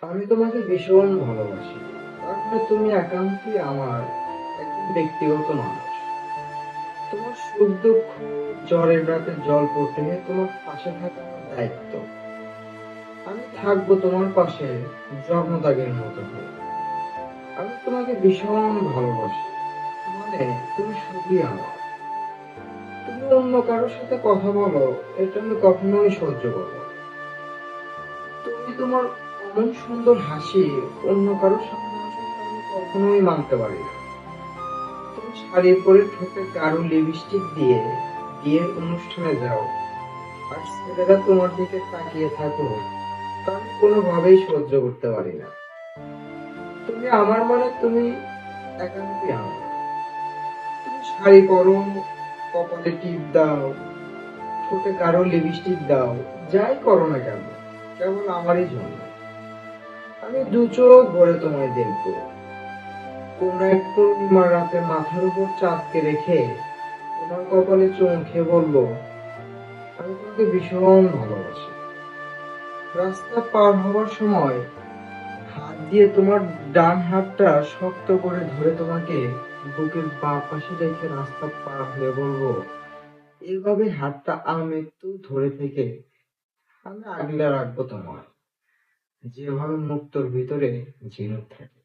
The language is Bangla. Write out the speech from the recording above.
আমি তোমাকে ভীষণ ভালোবাসি, কারণ তুমি একান্তই আমার একজন ব্যক্তিগত মানুষ। তোমার সুখ দুঃখ, জ্বরের রাতে জল পড়তে তোমার পাশে থাকা আমার দায়িত্ব। আমি থাকবো তোমার পাশে জন্মদাগের মতো হয়ে। আমি তোমাকে ভীষণ ভালোবাসি, মানে তুমি শুধুই আমার। তুমি অন্য কারোর সাথে কথা বলো, এটা আমি কখনোই সহ্য করবো না। তুমি তোমার এমন সুন্দর হাসি অন্য কারোর সামনে আসলে আমি কখনোই মানতে পারি না। তুমি শাড়ি পরে ঠোঁটে গাঢ় লিপস্টিক দিয়ে বিয়ের অনুষ্ঠানে যাও, আর ছেলেরা তোমার দিকে তাকিয়ে থাকো, তা আমি কোনোভাবেই সহ্য করতে পারি না। তুমি আমার, মানে তুমি একান্তই আমার। তুমি শাড়ি পরো, কপালে টিপ দাও, ঠোঁটে গাঢ় লিপস্টিক দাও, যাই করো না কেন, কেবল আমারই জন্য। আমি দু চোখ ভরে তোমায় দেখবো, কোন এক পূর্ণিমার রাতে মাথার উপর চাঁদকে রেখে তোমার কপালে চোখে বলবো, আমি তোমাকে ভীষণ ভালোবাসি। রাস্তা পার হবার সময় হাত দিয়ে তোমার ডান হাতটা শক্ত করে ধরে তোমাকে বুকের বাঁ পাশে রেখে রাস্তা পার হয়ে বলবো, এভাবে হাতটা আমৃত্যু ধরে থেকে আমি আগলে রাখবো তোমার, যেভাবে মুক্তোর ভিতরে ঝিনুক থাকে।